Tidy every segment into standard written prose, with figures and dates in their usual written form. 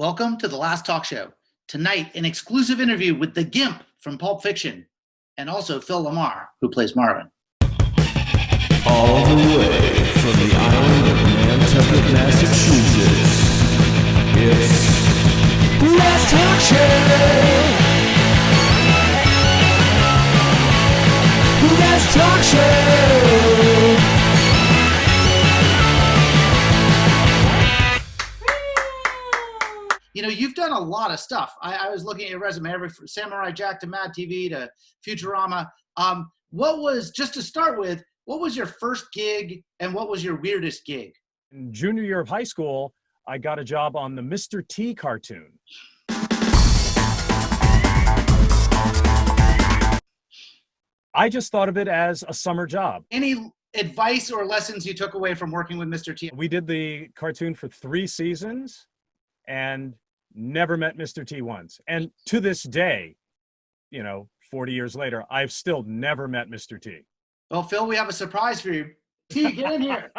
Welcome to The Last Talk Show. Tonight, an exclusive interview with the Gimp from Pulp Fiction, and also Phil Lamarr, who plays Marvin. All the way from the island of Nantucket, Massachusetts, it's The Last Talk Show! The Last Talk Show! You know, you've done a lot of stuff. I was looking at your resume, from Samurai Jack to Mad TV to Futurama. Just to start with, what was your first gig and what was your weirdest gig? In junior year of high school, I got a job on the Mr. T cartoon. I just thought of it as a summer job. Any advice or lessons you took away from working with Mr. T? We did the cartoon for 3 seasons and never met Mr. T once. And to this day, 40 years later, I've still never met Mr. T. Well, Phil, we have a surprise for you. T, get in here.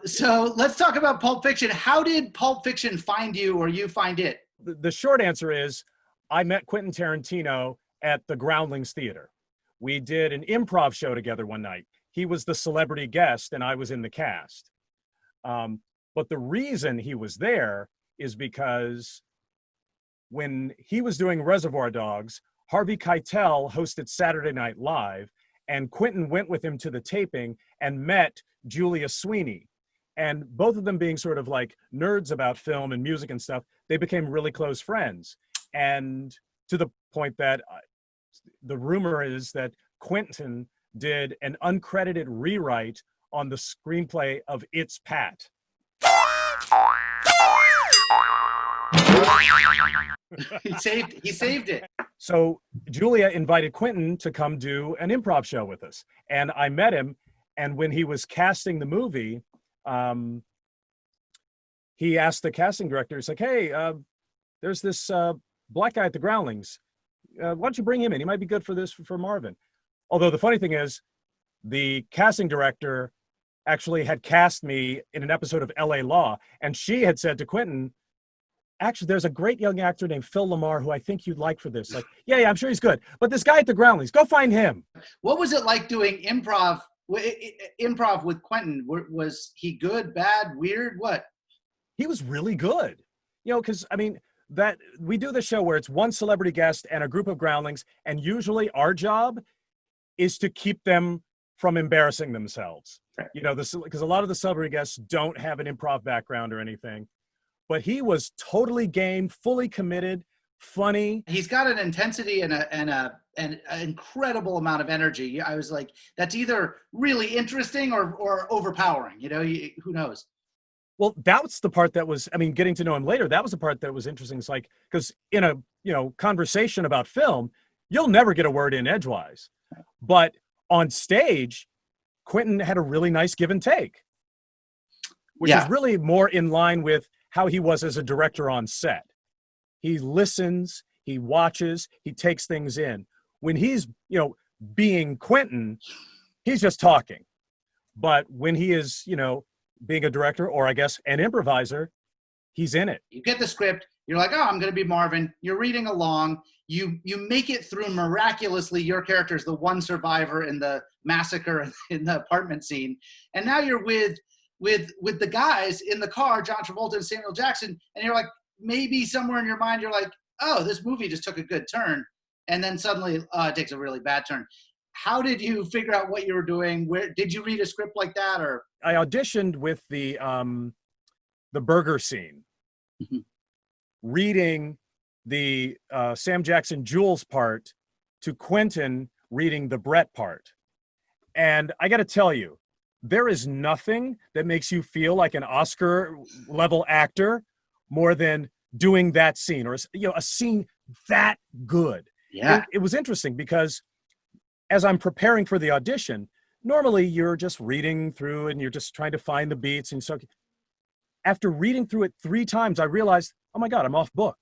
So let's talk about Pulp Fiction. How did Pulp Fiction find you or you find it? The short answer is I met Quentin Tarantino at the Groundlings Theater. We did an improv show together one night. He was the celebrity guest and I was in the cast. But the reason he was there is because when he was doing Reservoir Dogs, Harvey Keitel hosted Saturday Night Live, and Quentin went with him to the taping and met Julia Sweeney. And both of them being sort of like nerds about film and music and stuff, they became really close friends. And to the point that the rumor is that Quentin did an uncredited rewrite on the screenplay of It's Pat. He saved it. So Julia invited Quentin to come do an improv show with us. And I met him. And when he was casting the movie, he asked the casting director, he's like, hey, there's this black guy at the Groundlings. Why don't you bring him in? He might be good for Marvin. Although the funny thing is, the casting director actually had cast me in an episode of LA Law. And she had said to Quentin, actually, there's a great young actor named Phil Lamarr who I think you'd like for this. Like, yeah, I'm sure he's good. But this guy at the Groundlings, go find him. What was it like doing improv with Quentin? Was he good, bad, weird? What? He was really good. Because, that we do the show where it's one celebrity guest and a group of Groundlings. And usually our job is to keep them from embarrassing themselves. Right. Because a lot of the celebrity guests don't have an improv background or anything. But he was totally game, fully committed, funny. He's got an intensity and an incredible amount of energy. I was like, that's either really interesting or overpowering. Who knows? Well, that's the part that was, getting to know him later, that was the part that was interesting. It's like, because in a, conversation about film, you'll never get a word in edgewise. But on stage, Quentin had a really nice give and take, which is really more in line with how he was as a director on set. He listens, he watches, he takes things in. When he's, being Quentin, he's just talking. But when he is, being a director or I guess an improviser, he's in it. You get the script, you're like, oh, I'm going to be Marvin. You're reading along. You make it through miraculously. Your character is the one survivor in the massacre in the apartment scene. And now you're with the guys in the car, John Travolta and Samuel Jackson, and you're like, maybe somewhere in your mind, you're like, oh, this movie just took a good turn. And then suddenly it takes a really bad turn. How did you figure out what you were doing? Where did you read a script like that? Or I auditioned with the burger scene, reading the Sam Jackson Jules part to Quentin reading the Brett part. And I got to tell you, there is nothing that makes you feel like an Oscar level actor more than doing that scene or, a scene that good. Yeah. It was interesting because as I'm preparing for the audition, normally you're just reading through and you're just trying to find the beats. And so after reading through it 3 times, I realized, oh my God, I'm off book.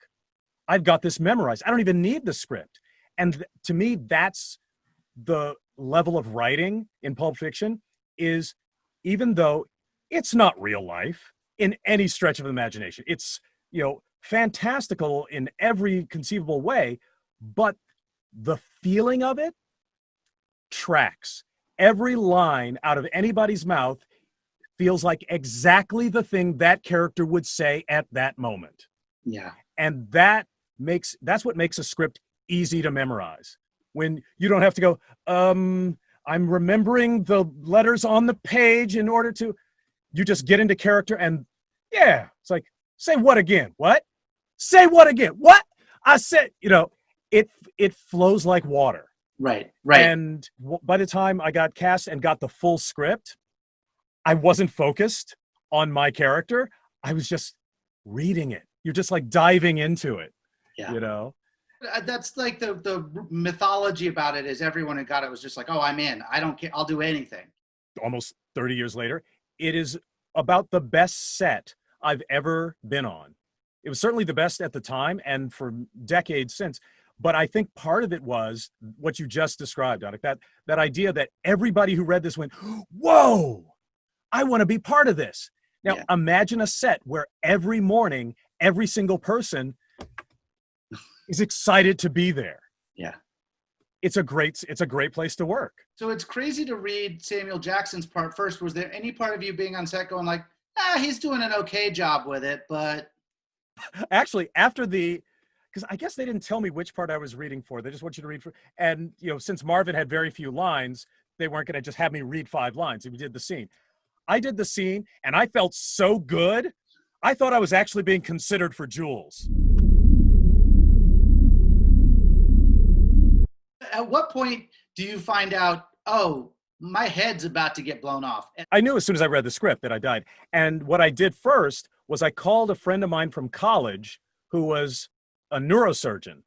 I've got this memorized. I don't even need the script. And to me, that's the level of writing in Pulp Fiction is, even though it's not real life, in any stretch of imagination. It's, fantastical in every conceivable way, but the feeling of it tracks. Every line out of anybody's mouth feels like exactly the thing that character would say at that moment. Yeah. And that's what makes a script easy to memorize. When you don't have to go, I'm remembering the letters on the page in order to, you just get into character and it's like, say what again? What? Say what again? What? I said, it flows like water. Right. And by the time I got cast and got the full script, I wasn't focused on my character. I was just reading it. You're just like diving into it, That's like the mythology about it is everyone who got it was just like, oh, I'm in. I don't care. I'll do anything. Almost 30 years later, it is about the best set I've ever been on. It was certainly the best at the time and for decades since. But I think part of it was what you just described, Donick, that idea that everybody who read this went, whoa, I want to be part of this. Now, imagine a set where every morning, every single person is excited to be there. Yeah. It's a great place to work. So it's crazy to read Samuel Jackson's part first. Was there any part of you being on set going like, he's doing an okay job with it, but... Actually, because I guess they didn't tell me which part I was reading for. They just want you to read for, and since Marvin had very few lines, they weren't going to just have me read 5 lines. We did the scene. I did the scene, and I felt so good. I thought I was actually being considered for Jules. At what point do you find out, oh, my head's about to get blown off? I knew as soon as I read the script that I died. And what I did first was I called a friend of mine from college who was a neurosurgeon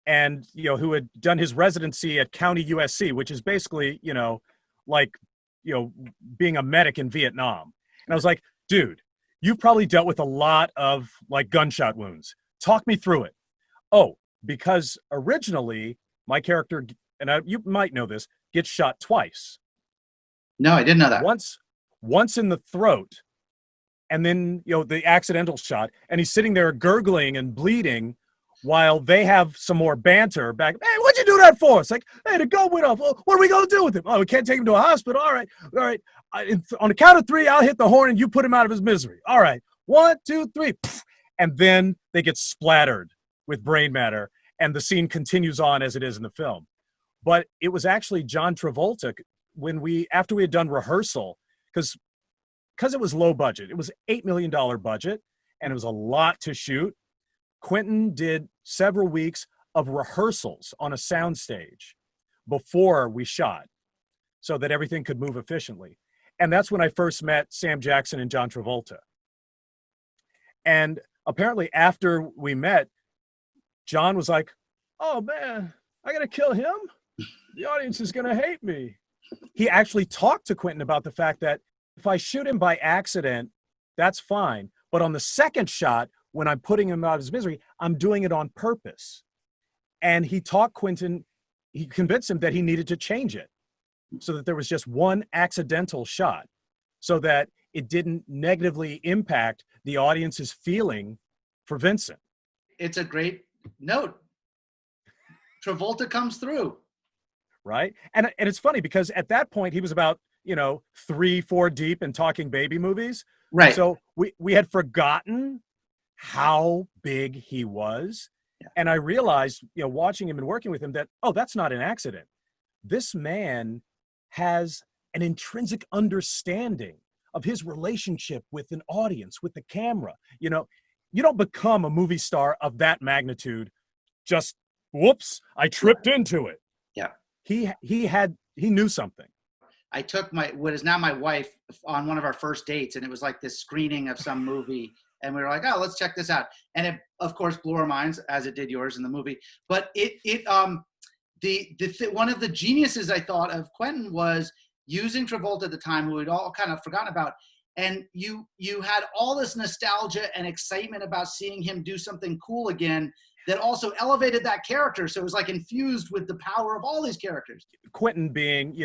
and, who had done his residency at County USC, which is basically, being a medic in Vietnam. And I was like, dude, you've probably dealt with a lot of gunshot wounds. Talk me through it. Oh, because originally my character, and you might know this, gets shot twice. No, I didn't know that. Once in the throat, and then, the accidental shot, and he's sitting there gurgling and bleeding while they have some more banter back. Hey, what'd you do that for? It's like, hey, the gun went off. Oh, what are we going to do with him? Oh, we can't take him to a hospital. All right. On the count of 3, I'll hit the horn and you put him out of his misery. All right. 1, 2, 3. And then they get splattered with brain matter, and the scene continues on as it is in the film. But it was actually John Travolta after we had done rehearsal, because it was low budget. It was $8 million budget, and it was a lot to shoot. Quentin did several weeks of rehearsals on a soundstage before we shot so that everything could move efficiently. And that's when I first met Sam Jackson and John Travolta. And apparently after we met, John was like, oh man, I got to kill him? The audience is going to hate me. He actually talked to Quentin about the fact that if I shoot him by accident, that's fine. But on the second shot, when I'm putting him out of his misery, I'm doing it on purpose. And he convinced him that he needed to change it so that there was just one accidental shot so that it didn't negatively impact the audience's feeling for Vincent. It's a great note. Travolta comes through. Right? And it's funny because at that point he was about, 3-4 deep in talking baby movies. Right. So we had forgotten how big he was. Yeah. And I realized, watching him and working with him that, oh, that's not an accident. This man has an intrinsic understanding of his relationship with an audience, with the camera. You don't become a movie star of that magnitude just, whoops, I tripped into it. Yeah. He knew something. I took what is now my wife on one of our first dates, and it was like this screening of some movie, and we were like, oh, let's check this out. And it, of course, blew our minds, as it did yours in the movie. But one of the geniuses I thought of Quentin was using Travolta at the time, who we'd all kind of forgotten about. And you had all this nostalgia and excitement about seeing him do something cool again that also elevated that character. So it was like infused with the power of all these characters. Quentin being,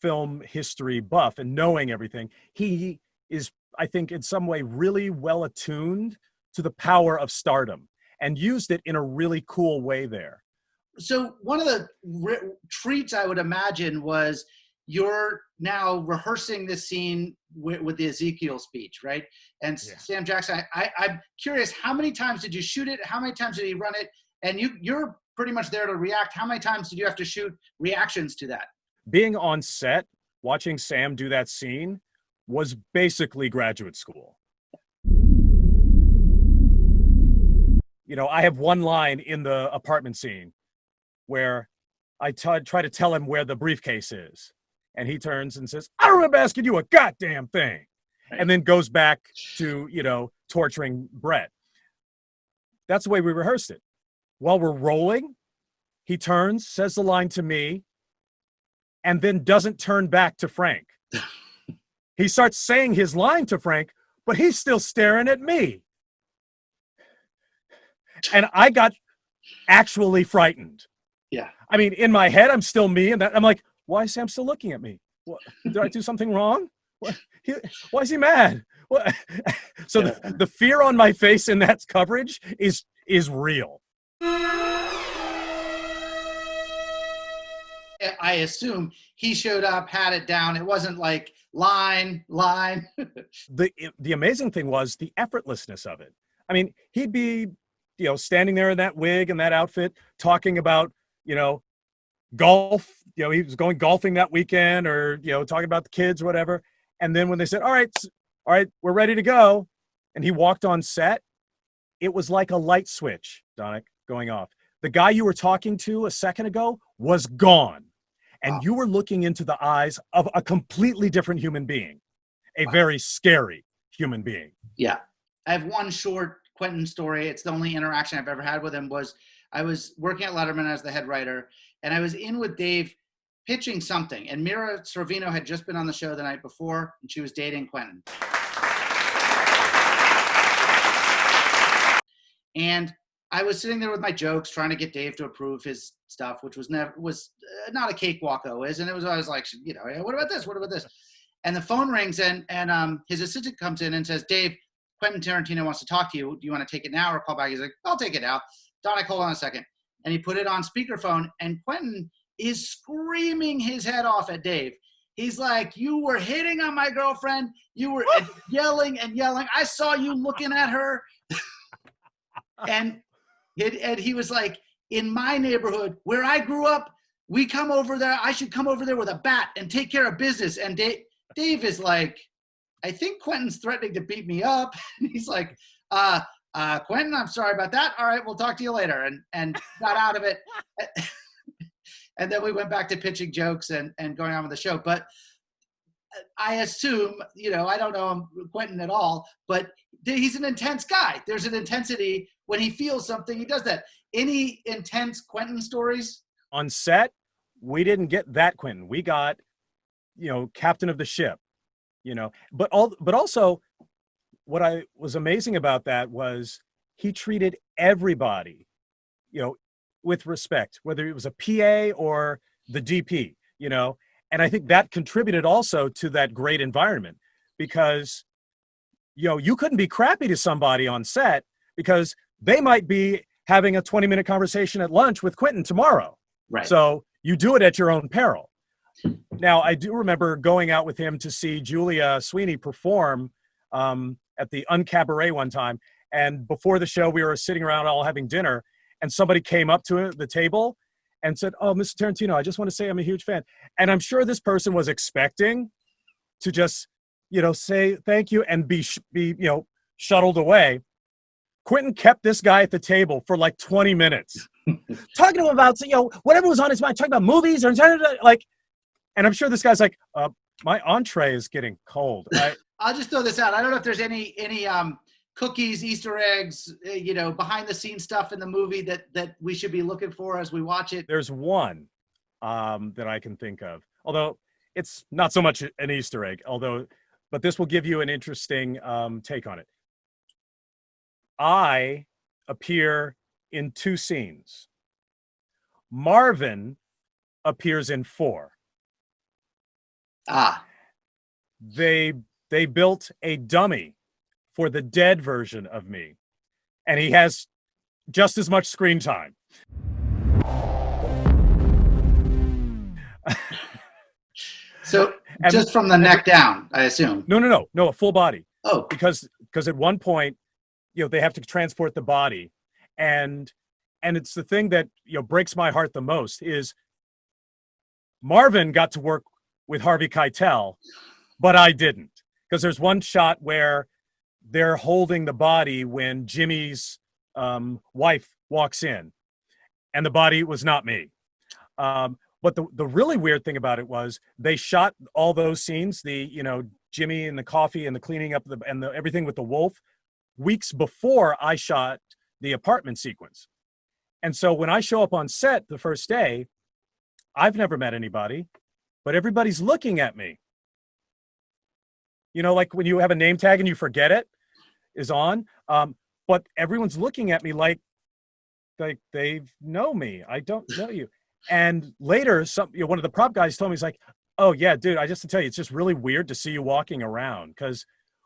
film history buff and knowing everything, he is, I think, in some way really well attuned to the power of stardom and used it in a really cool way there. So one of the treats I would imagine was you're now rehearsing this scene with the Ezekiel speech, right? And Yeah. Sam Jackson, I'm curious, how many times did you shoot it? How many times did he run it? And you're pretty much there to react. How many times did you have to shoot reactions to that? Being on set, watching Sam do that scene was basically graduate school. You know, I have one line in the apartment scene where I try to tell him where the briefcase is. And he turns and says, I don't remember asking you a goddamn thing. Right. And then goes back to, you know, torturing Brett. That's the way we rehearsed it. While we're rolling, he turns, says the line to me, and then doesn't turn back to Frank. He starts saying his line to Frank, but he's still staring at me. And I got actually frightened. Yeah. I mean, in my head, I'm still me, and I'm like, why is Sam still looking at me? What, did I do something wrong? Why is he mad? What? So the fear on my face in that coverage is real. I assume he showed up, had it down. It wasn't like line. The amazing thing was the effortlessness of it. I mean, he'd be, you know, standing there in that wig and that outfit, talking about, you know, golf. You know, he was going golfing that weekend, or, you know, talking about the kids or whatever. And then when they said, all right, we're ready to go, and he walked on set, it was like a light switch, Donick, going off. The guy you were talking to a second ago was gone. And you were looking into the eyes of a completely different human being, a very scary human being. Yeah. I have one short Quentin story. It's the only interaction I've ever had with him. Was I was working at Letterman as the head writer, and I was in with Dave pitching something, and Mira Sorvino had just been on the show the night before, and she was dating Quentin. And I was sitting there with my jokes, trying to get Dave to approve his stuff, which was not a cakewalk always. And it was always like, you know, hey, what about this? What about this? And the phone rings, and his assistant comes in and says, Dave, Quentin Tarantino wants to talk to you. Do you want to take it now or call back? He's like, I'll take it now. Donick, hold on a second. And he put it on speakerphone, and Quentin is screaming his head off at Dave. He's like, you were hitting on my girlfriend. You were yelling and yelling. I saw you looking at her. And he was like, in my neighborhood where I grew up, we come over there. I should come over there with a bat and take care of business. And Dave is like, I think Quentin's threatening to beat me up. And he's like, Quentin, I'm sorry about that. All right, we'll talk to you later. And got out of it. And then we went back to pitching jokes and going on with the show. But I assume, you know, I don't know Quentin at all, but he's an intense guy. There's an intensity when he feels something, he does that. Any intense Quentin stories? On set, we didn't get that Quentin. We got, you know, captain of the ship, you know, but also what I was amazing about that was he treated everybody, you know, with respect, whether it was a PA or the DP, you know, and I think that contributed also to that great environment because, you know, you couldn't be crappy to somebody on set because they might be having a 20-minute conversation at lunch with Quentin tomorrow. Right. So you do it at your own peril. Now, I do remember going out with him to see Julia Sweeney perform at the Uncabaret one time. And before the show, we were sitting around all having dinner, and somebody came up to the table and said, oh, Mr. Tarantino, I just want to say I'm a huge fan. And I'm sure this person was expecting to just, you know, say thank you and be you know, shuttled away. Quentin kept this guy at the table for like 20 minutes, talking to him about, you know, whatever was on his mind, talking about movies or like, and I'm sure this guy's like, my entree is getting cold. I'll just throw this out. I don't know if there's any cookies, Easter eggs, you know, behind the scenes stuff in the movie that we should be looking for as we watch it. There's one that I can think of, although it's not so much an Easter egg, but this will give you an interesting take on it. I appear in 2 scenes. Marvin appears in 4. Ah. They they built a dummy for the dead version of me, and he has just as much screen time. So just from the neck down, I assume. No, a full body. Oh, Because at one point, they have to transport the body, and it's the thing that breaks my heart the most is Marvin got to work with Harvey Keitel, but I didn't, because there's one shot where they're holding the body when Jimmy's wife walks in, and the body was not me. But the really weird thing about it was they shot all those scenes, Jimmy and the coffee and the cleaning up and everything with the wolf, weeks before I shot the apartment sequence. And so when I show up on set the first day, I've never met anybody, but everybody's looking at me. Like when you have a name tag and you forget it is on, but everyone's looking at me like they know me. I don't know you. And later, one of the prop guys told me, he's like, "Oh yeah, dude, I just to tell you, it's just really weird to see you walking around because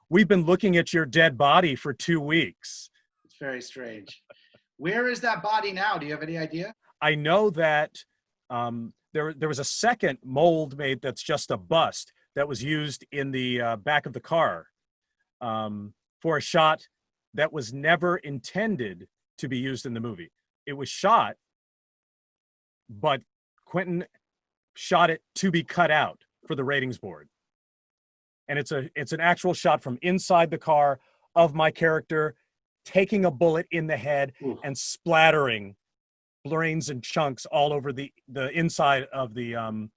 we've been looking at your dead body for 2 weeks." It's very strange. Where is that body now? Do you have any idea? I know that there was a second mold made that's just a bust that was used in the back of the car for a shot that was never intended to be used in the movie. It was shot, but Quentin shot it to be cut out for the ratings board. And it's an actual shot from inside the car of my character taking a bullet in the head and splattering brains and chunks all over the inside of the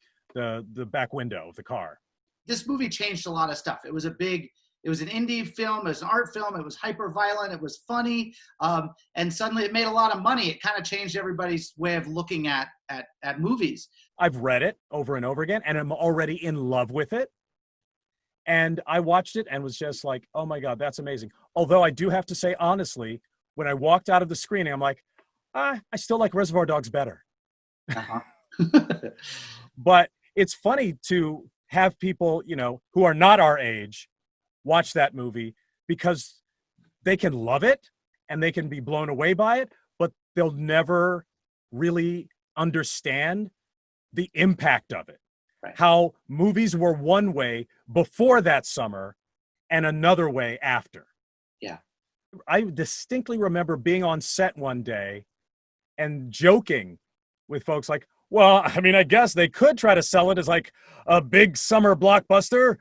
back window of the car. This movie changed a lot of stuff. It was an indie film, it was an art film, it was hyper violent, it was funny, and suddenly it made a lot of money. It kind of changed everybody's way of looking at movies. I've read it over and over again, and I'm already in love with it. And I watched it and was just like, oh my God, that's amazing. Although I do have to say, honestly, when I walked out of the screening, I'm like, I still like Reservoir Dogs better. But it's funny to have people, who are not our age watch that movie because they can love it and they can be blown away by it, but they'll never really understand the impact of it. Right. How movies were one way before that summer and another way after. Yeah. I distinctly remember being on set one day and joking with folks like, well, I mean, I guess they could try to sell it as like a big summer blockbuster.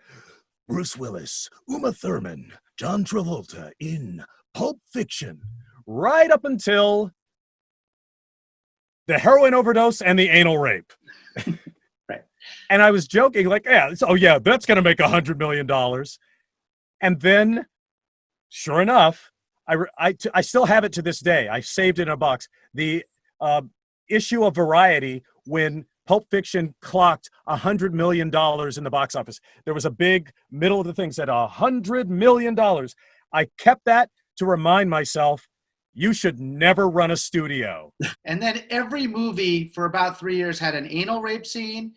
Bruce Willis, Uma Thurman, John Travolta in Pulp Fiction, right up until the heroin overdose and the anal rape. Right. And I was joking like, that's going to make $100 million. And then, sure enough, I still have it to this day. I saved it in a box. The issue of Variety when Pulp Fiction clocked $100 million in the box office. There was a big middle of the thing said $100 million. I kept that to remind myself, you should never run a studio. And then every movie for about 3 years had an anal rape scene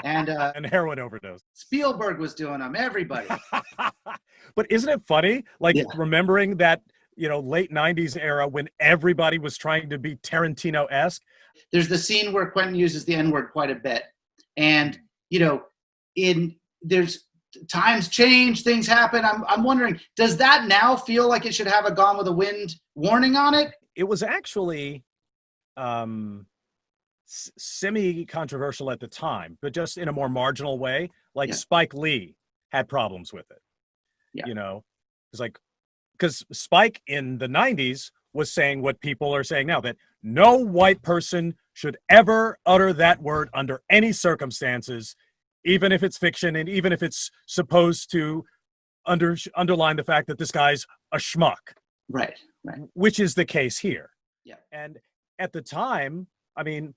and and heroin overdose. Spielberg was doing them, everybody. But isn't it funny? Like remembering that, late 90s era when everybody was trying to be Tarantino-esque. There's the scene where Quentin uses the N-word quite a bit. And, there's times change, things happen. I'm wondering, does that now feel like it should have a Gone with the Wind warning on it? It was actually semi-controversial at the time, but just in a more marginal way. Like Spike Lee had problems with it. Yeah. It's like, because Spike in the 90s was saying what people are saying now, that no white person should ever utter that word under any circumstances, even if it's fiction and even if it's supposed to underline the fact that this guy's a schmuck. Right. Which is the case here. Yeah. And at the time, I mean,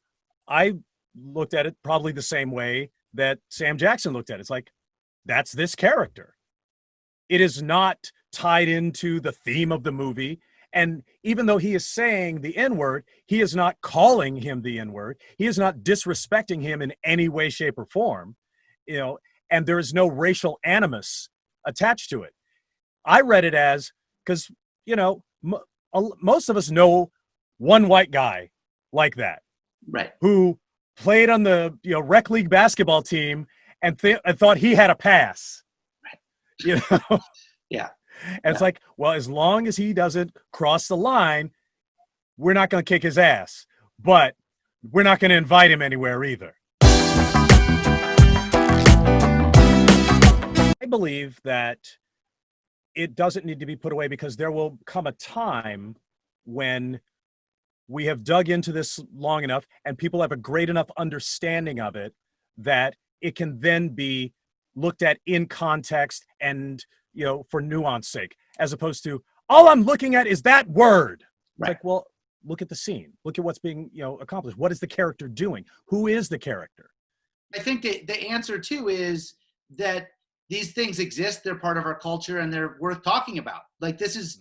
I looked at it probably the same way that Sam Jackson looked at it. It's like, that's this character. It is not tied into the theme of the movie. And even though he is saying the N-word, he is not calling him the N-word. He is not disrespecting him in any way, shape, or form. And there is no racial animus attached to it. I read it as, because, you know, most of us know one white guy like that, Right. who played on the, you know, rec league basketball team and thought he had a pass. Right. You know? Yeah. And it's like, well, as long as he doesn't cross the line, we're not going to kick his ass, but we're not going to invite him anywhere either. I believe that it doesn't need to be put away, because there will come a time when we have dug into this long enough and people have a great enough understanding of it that it can then be looked at in context and, you know, for nuance sake, as opposed to, all I'm looking at is that word. It's like, well, look at the scene. Look at what's being, you know, accomplished. What is the character doing? Who is the character? I think the answer too is that these things exist. They're part of our culture and they're worth talking about. Like this is,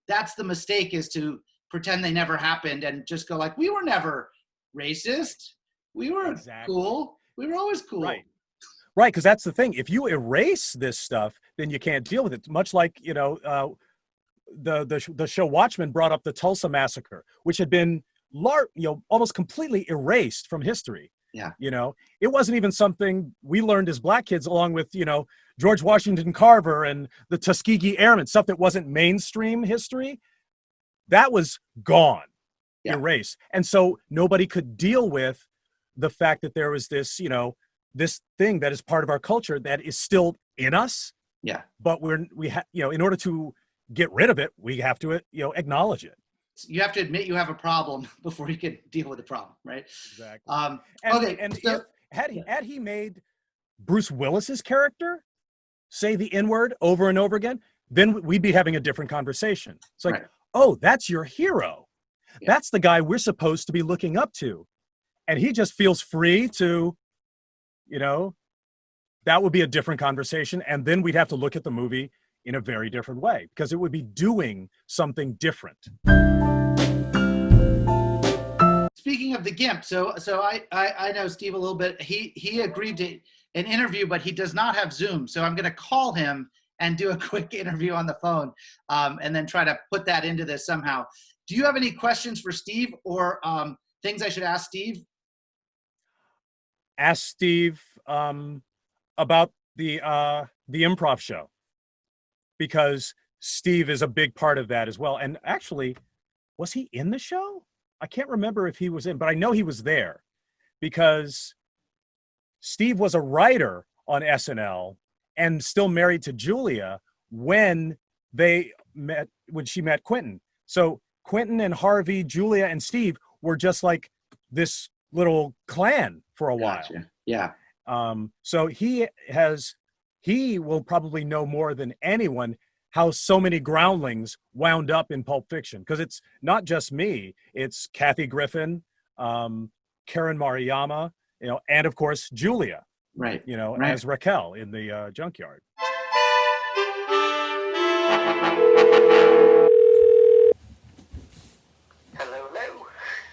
that's the mistake, is to pretend they never happened and just go like, we were never racist. We were cool. We were always cool. Right. Right. Because that's the thing. If you erase this stuff, then you can't deal with it. Much like, you know, the show Watchmen brought up the Tulsa Massacre, which had been almost completely erased from history. Yeah. You know, it wasn't even something we learned as black kids, along with, you know, George Washington Carver and the Tuskegee Airmen, stuff that wasn't mainstream history. That was gone, erased. And so nobody could deal with the fact that there was this, you know, this thing that is part of our culture that is still in us. Yeah. But you know, in order to get rid of it, we have to, you know, acknowledge it. You have to admit you have a problem before you can deal with the problem, right? Exactly. And so, had he made Bruce Willis's character say the N-word over and over again, then we'd be having a different conversation. It's like, oh, that's your hero. Yeah. That's the guy we're supposed to be looking up to. And he just feels free to, you know, that would be a different conversation. And then we'd have to look at the movie in a very different way, because it would be doing something different. Speaking of the Gimp, so I know Steve a little bit. He agreed to an interview, but he does not have Zoom. So I'm going to call him and do a quick interview on the phone, and then try to put that into this somehow. Do you have any questions for Steve, or things I should ask Steve? Ask Steve about the improv show, because Steve is a big part of that as well. And actually, was he in the show? I can't remember if he was in, but I know he was there, because Steve was a writer on SNL and still married to Julia when she met Quentin. So Quentin and Harvey, Julia and Steve were just like this little clan for a while. Yeah. So he will probably know more than anyone how so many groundlings wound up in Pulp Fiction, because it's not just me. It's Kathy Griffin, Karen Mariyama, you know, and of course Julia, right? You know, as Raquel in the junkyard.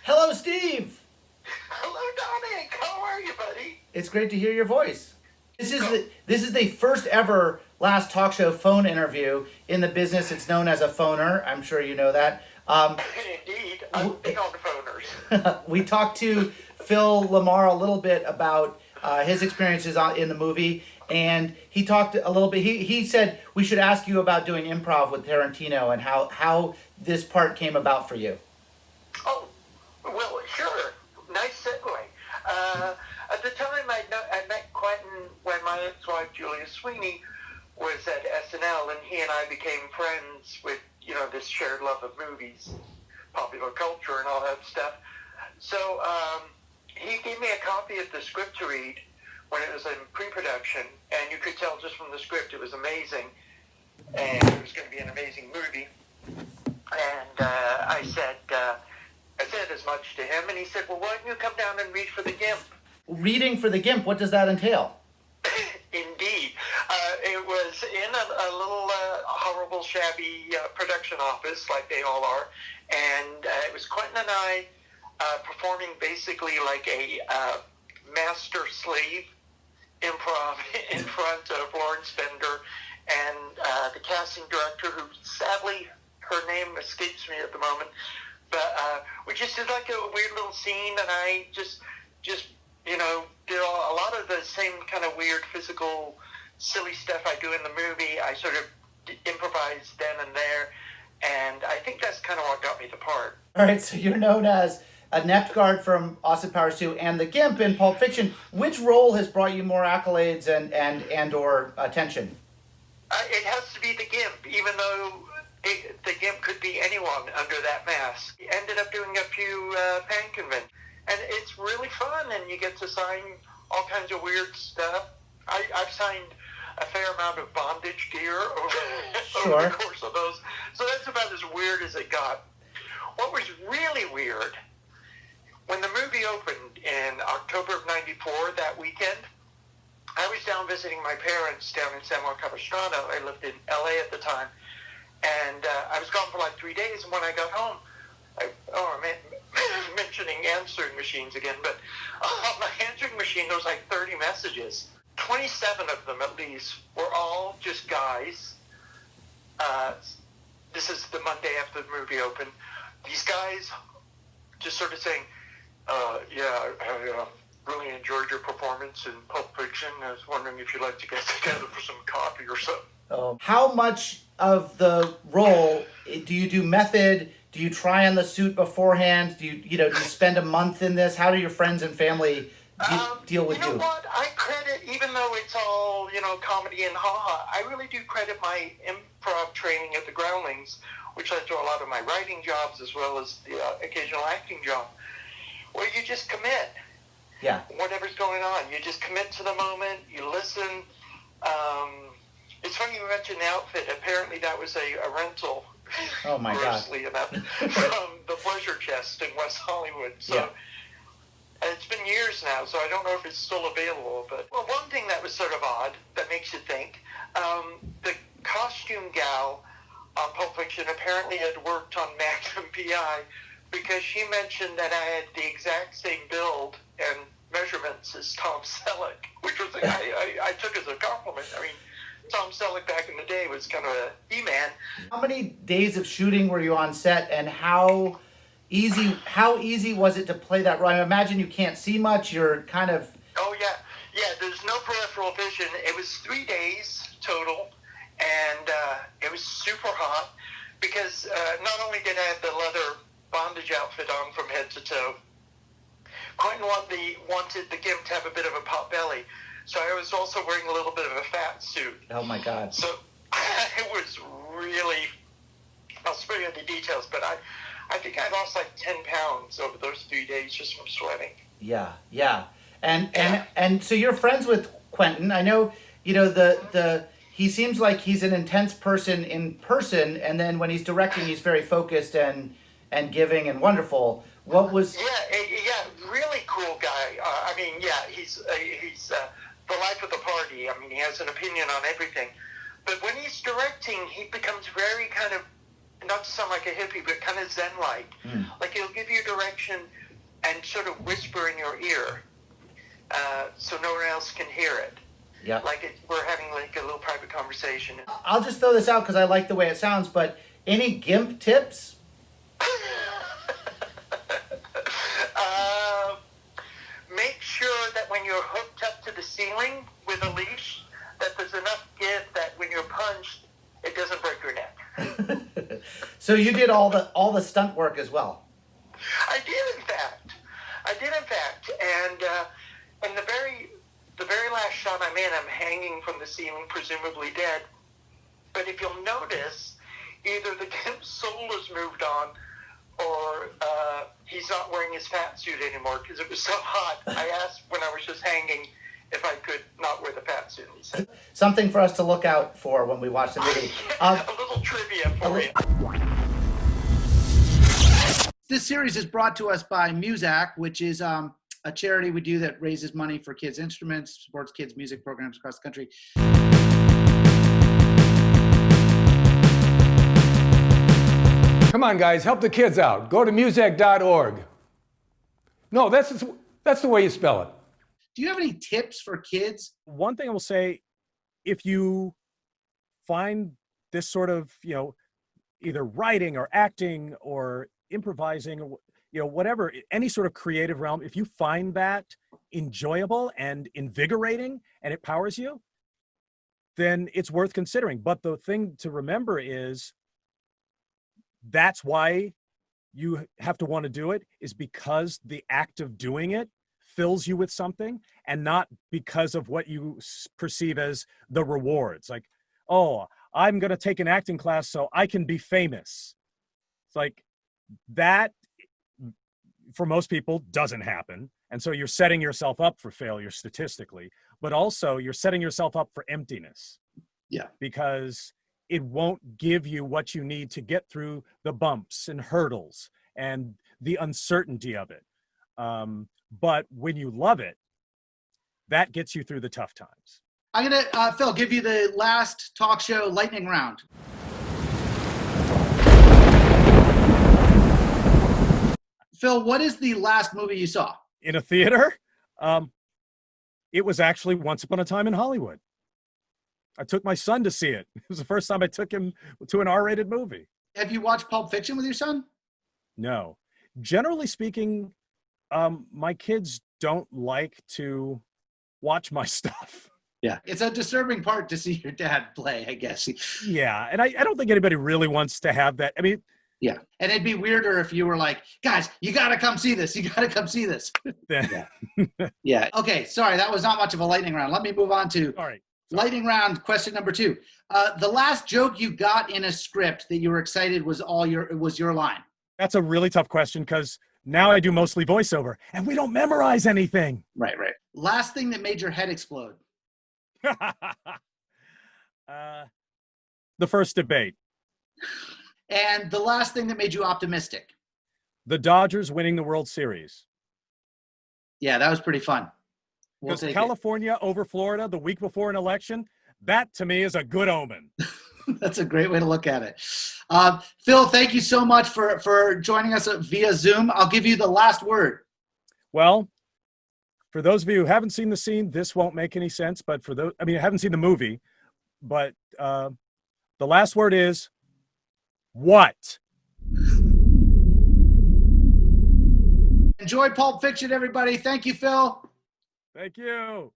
Hello, Steve. Hello, Donick. How are you, buddy? It's great to hear your voice. This is the first ever Last Talk Show phone interview in the business. It's known as a phoner. I'm sure you know that. Indeed, I'm big on the phoners. We talked to Phil Lamarr a little bit about his experiences in the movie, and he talked a little bit. He said we should ask you about doing improv with Tarantino and how this part came about for you. Oh, well, sure. Nice segue. At the time, I met Quentin when my ex-wife, Julia Sweeney, was at SNL, and he and I became friends with, you know, this shared love of movies, popular culture, and all that stuff. So he gave me a copy of the script to read when it was in pre-production, and you could tell just from the script it was amazing, and it was going to be an amazing movie. And I said as much to him, and he said, well, why don't you come down and read for the Gimp? Reading for the Gimp, what does that entail? Indeed. It was in a little horrible, shabby production office, like they all are, and it was Quentin and I performing basically like a master-slave improv in front of Lawrence Bender and the casting director, who sadly her name escapes me at the moment, but we just did like a weird little scene, and I just you know, did a lot of the same kind of weird physical silly stuff I do in the movie. I sort of improvised then and there, and I think that's kind of what got me the part. All right, so you're known as a Nept Guard from Austin Powers 2 and the Gimp in Pulp Fiction. Which role has brought you more accolades and or attention? It has to be the Gimp, even though the Gimp could be anyone under that mask. He ended up doing a few fan conventions, and it's really fun, and you get to sign all kinds of weird stuff. I've signed a fair amount of bondage gear over the course of those, so that's about as weird as it got. What was really weird, when the movie opened in October of '94, that weekend, I was down visiting my parents down in San Juan Capistrano. I lived in LA at the time, and I was gone for like 3 days, and when I got home, I'm mentioning answering machines again, but on my answering machine, there was like 30 messages. 27 of them, at least, were all just guys. This is the Monday after the movie opened. These guys just sort of saying, yeah, I really enjoyed your performance in Pulp Fiction. I was wondering if you'd like to get together for some coffee or something. How much of the role do you do method? Do you try on the suit beforehand? Do you spend a month in this? How do your friends and family deal with you? You know what? I credit, even though it's all, comedy and ha-ha, I really do credit my improv training at the Groundlings, which led to a lot of my writing jobs as well as the occasional acting job, where you just commit. Yeah. Whatever's going on, you just commit to the moment, you listen. It's funny you mentioned the outfit. Apparently that was a rental. Oh my God. Grossly enough, from the Pleasure Chest in West Hollywood. So yeah. It's been years now, so I don't know if it's still available. But one thing that was sort of odd that makes you think, the costume gal on Pulp Fiction apparently had worked on Magnum PI, because she mentioned that I had the exact same build and measurements as Tom Selleck, which was I took as a compliment. I mean, Tom Selleck back in the day was kind of a He-Man. How many days of shooting were you on set, and how easy was it to play that role? I imagine you can't see much. You're kind of... Oh, yeah. There's no peripheral vision. It was 3 days total, and it was super hot because not only did I have the leather bondage outfit on from head to toe, Quentin wanted the Gimp to have a bit of a pot belly. So I was also wearing a little bit of a fat suit. Oh, my God. So it was really... I'll spare you the details, but I think I lost like 10 pounds over those 3 days just from sweating. Yeah. And so you're friends with Quentin. I know, he seems like he's an intense person in person, and then when he's directing, he's very focused and giving and wonderful. What was... Yeah, really cool guy. He's the life of the party. I mean, he has an opinion on everything. But when he's directing, he becomes very kind of, not to sound like a hippie, but kind of zen-like. Like he'll give you direction and sort of whisper in your ear so no one else can hear it. Yeah. Like we're having like a little private conversation. I'll just throw this out because I like the way it sounds, but any Gimp tips? Make sure that when you're hooked up to the ceiling with a leash, that there's enough give that when you're punched, it doesn't break your neck. So you did all the stunt work as well? I did, in fact. And the very last shot I'm in, I'm hanging from the ceiling, presumably dead. But if you'll notice, either the Gimp's soul has moved on, or he's not wearing his fat suit anymore because it was so hot. I asked when I was just hanging if I could not wear the fat suit. He said, something for us to look out for when we watch the movie. A little trivia for you. This series is brought to us by Musack, which is a charity we do that raises money for kids' instruments, supports kids' music programs across the country. Come on, guys, help the kids out. Go to musack.org. No, that's the way you spell it. Do you have any tips for kids? One thing I will say, if you find this sort of, either writing or acting or improvising or, whatever, any sort of creative realm, if you find that enjoyable and invigorating and it powers you, then it's worth considering. But the thing to remember is that's why you have to want to do it, is because the act of doing it fills you with something, and not because of what you perceive as the rewards. Like, oh, I'm going to take an acting class so I can be famous. It's like that, for most people, doesn't happen. And so you're setting yourself up for failure statistically, but also you're setting yourself up for emptiness. Yeah. Because it won't give you what you need to get through the bumps and hurdles and the uncertainty of it. But when you love it, that gets you through the tough times. I'm going to, Phil, give you the last talk show lightning round. Phil, what is the last movie you saw? In a theater? It was actually Once Upon a Time in Hollywood. I took my son to see it. It was the first time I took him to an R-rated movie. Have you watched Pulp Fiction with your son? No. Generally speaking, my kids don't like to watch my stuff. Yeah. It's a disturbing part to see your dad play, I guess. Yeah, and I don't think anybody really wants to have that. I mean, yeah. And it'd be weirder if you were like, guys, you got to come see this. You got to come see this. Yeah. Yeah. Okay. Sorry. That was not much of a lightning round. Let me move on to lightning round question number 2. The last joke you got in a script that you were excited was your line. That's a really tough question because now I do mostly voiceover and we don't memorize anything. Right. Last thing that made your head explode. The first debate. And the last thing that made you optimistic. The Dodgers winning the World Series. Yeah, that was pretty fun. Because California over Florida the week before an election, that to me is a good omen. That's a great way to look at it. Phil, thank you so much for joining us via Zoom. I'll give you the last word. Well, for those of you who haven't seen the scene, this won't make any sense. But for those, haven't seen the movie, but the last word is what? Enjoy Pulp Fiction, everybody. Thank you, Phil. Thank you.